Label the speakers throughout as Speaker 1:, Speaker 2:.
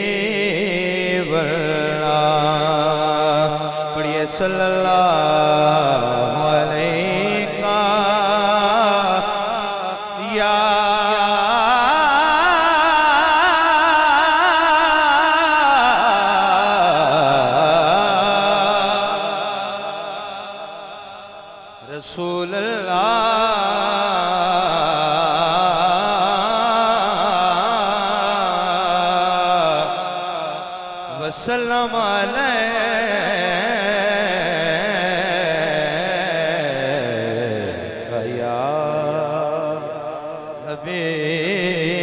Speaker 1: حبیب اللہ پڑھیے صلی اللہ علیہ یا رسول اللہ وسلم علیہ یا حبیب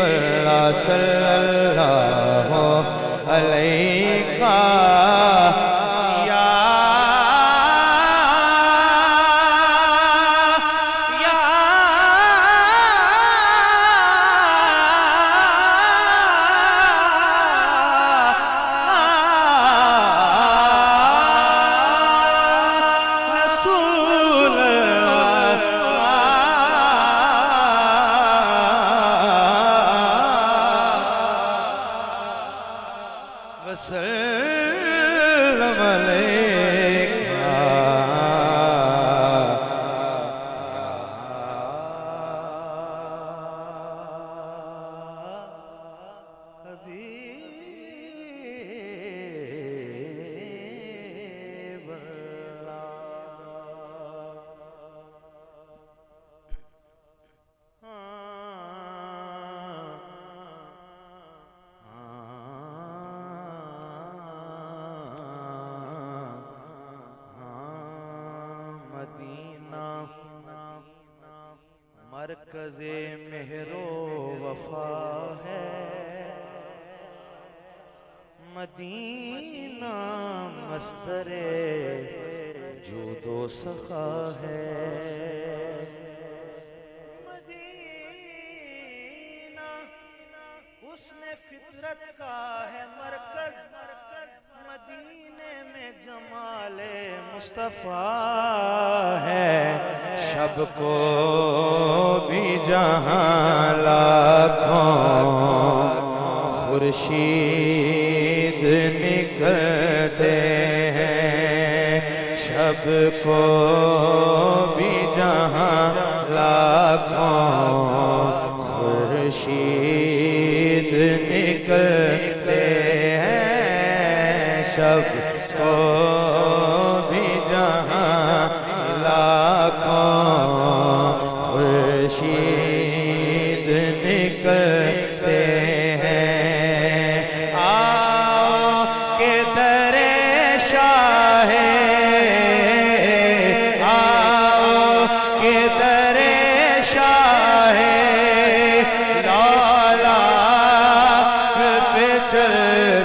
Speaker 1: اللہ صلی اللہ علیہ وسلم علیک حبیب مدینہ مرکز مہر و وفا ہے مدینہ مصدر جود و سخا ہے مدینہ حسن فطرت کا ہے مرکز مدینے میں جمال مصطفیٰ ہے شب کو بھی جہاں لاکھوں خورشید نکلتے ہیں شب کو بھی جہاں لاکھوں خورشید نکلتے ہیں شب کو بھی جہاں لاکھوں خورشید نکلتے ہیں آؤ کہ در شاہ آؤ کہ در شاہ لالا پہ چلتے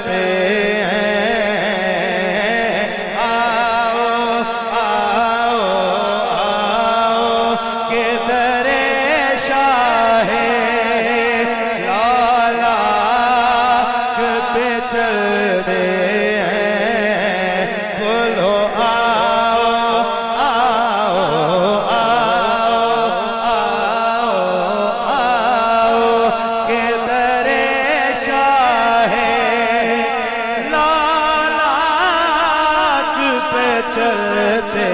Speaker 1: چلتے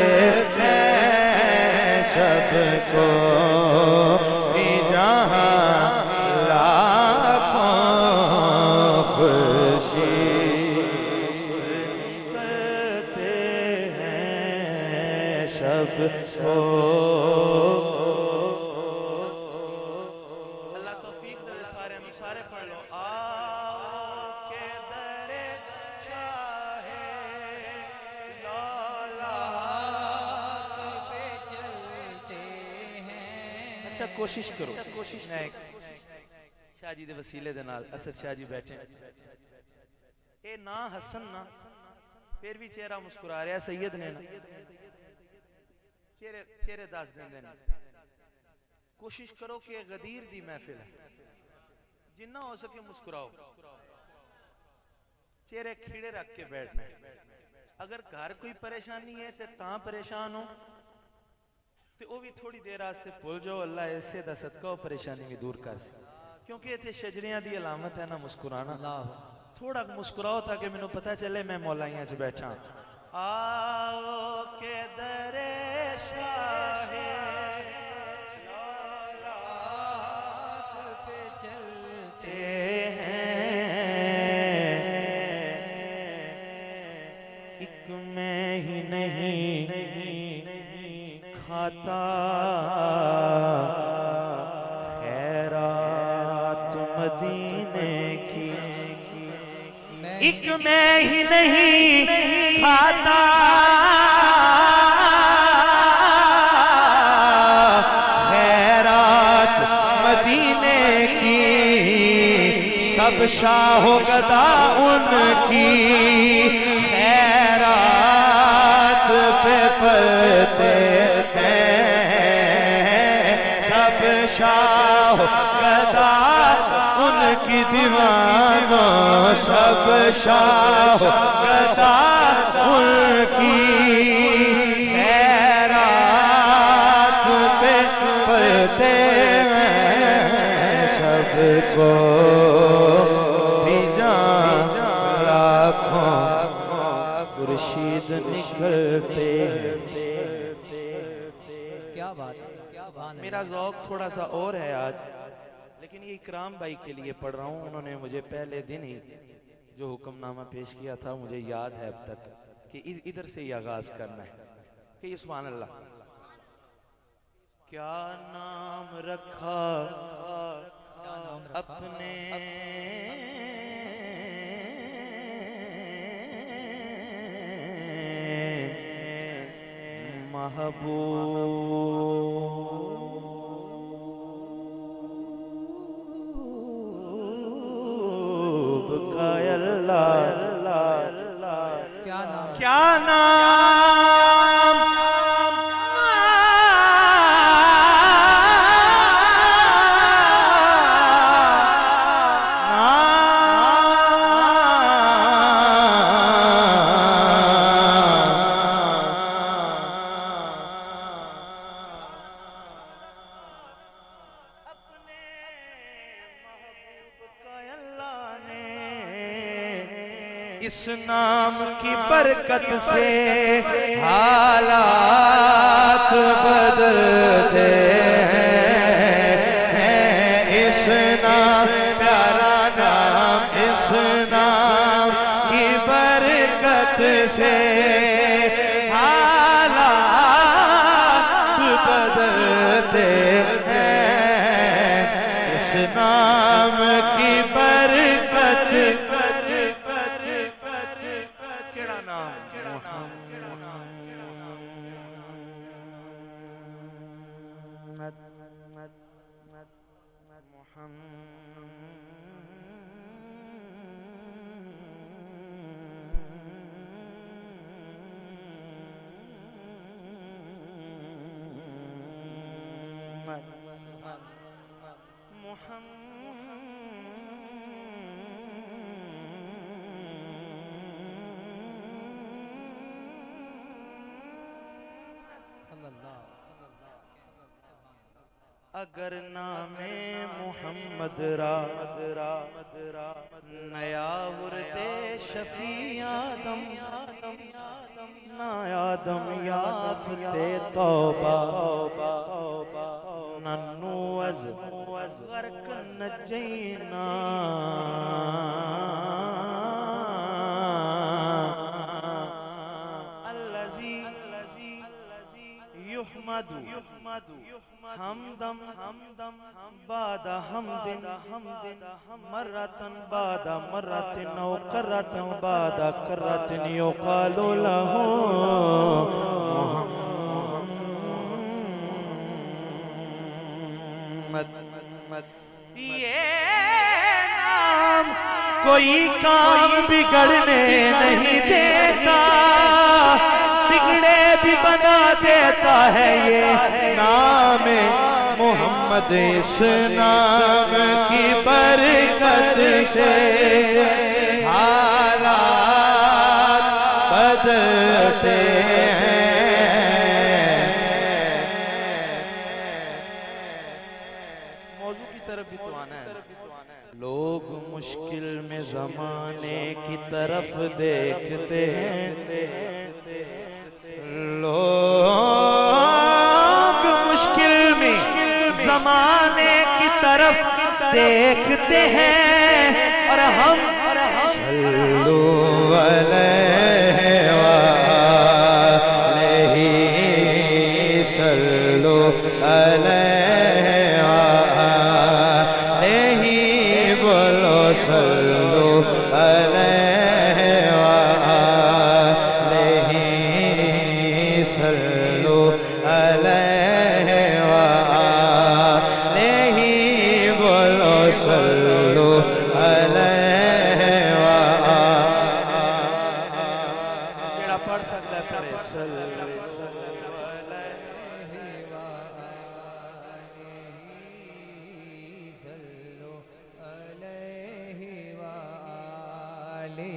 Speaker 1: ہیں شب کو بھی جہاں لاکھوں خوشی کرتے ہیں شب کو اللہ توفیق دے سارے پڑھ لو کوشش کرو شاہ جی دے وسیلے دے نال اسد شاہ جی بیٹھے اے نا حسن نا پھر بھی چہرہ مسکرا رہا سید نے نا چہرے دس دیں دے کوشش کرو کہ غدیر دی محفل ہے جنہ ہو سکے مسکراؤ چہرے کھیڑے رکھ کے بیٹھنا اگر گھر کوئی پریشانی ہے تو تاں پریشان ہو تے او بھی تھوڑی دیر واسطے بھول جاؤ اللہ ایسے دا صدقہ و پریشانی بھی دور کر سی کیونکہ اتنے شجریاں دی علامت ہے نا مسکرانا تھوڑا مسکراؤ تاکہ مینوں پتہ چلے میں مولائیاں چ بیٹھا آؤ کہ در شاہ لالات پہ چلتے میں ہی نہیں کھاتا خیرات مدینے کی ایک میں ہی نہیں کھاتا خیرات مدینے کی سب شاہ و گدا ان کی پہ پڑتے ہیں سب شاہ گدا ان کی دیوانوں سب شاہ گدا ان کی خیرات پہ پڑتے ہیں سب کو بھی جان لاکھوں خورشید نکلتے ہیں
Speaker 2: کیا بات ہے
Speaker 1: میرا ذوق تھوڑا سا اور ہے آج لیکن یہ اکرام بھائی کے لیے پڑھ رہا ہوں انہوں نے مجھے پہلے دن ہی جو حکم نامہ پیش کیا تھا مجھے یاد ہے اب تک کہ ادھر سے ہی آغاز کرنا ہے کہ یہ سبحان اللہ کیا نام رکھا اپنے محبوب کا اللہ کیا نام اس نام کی برکت سے حالات بدلتے ہیں اس نام پیارا نام اس نام کی برکت سے حالات بدلتے ہیں اس نام کی برکت اگر نام محمد را نیا ورد شفیع آدم نا آدم یافت توبہ ننو از غرق نجینا الذی یحمد حمدم بعد حمد مرتن بعد مرتن او کرتن بعد کرتن یقال له محمد یہ نام کوئی کام بگڑنے نہیں دیتا بگڑے بھی بنا دیتا ہے یہ نام محمد اس نام کی برکت سے حالات بدلتے ہیں موضوع کی طرف بھی تو آنا ہے. لوگ مشکل میں زمانے کی طرف دیکھتے ہیں, لوگ مشکل میں زمانے کی طرف دیکھتے ہیں, اور ہم صلو علیہ وآلہ صلو علیہ وآلہ بولو صلو علیہ وآلہ صلو علیہ وآلہ بولو صلو علیہ وآلہ. جڑا پڑھ سکتا ہے پڑھے صلو
Speaker 2: صلو علیہ وآلہ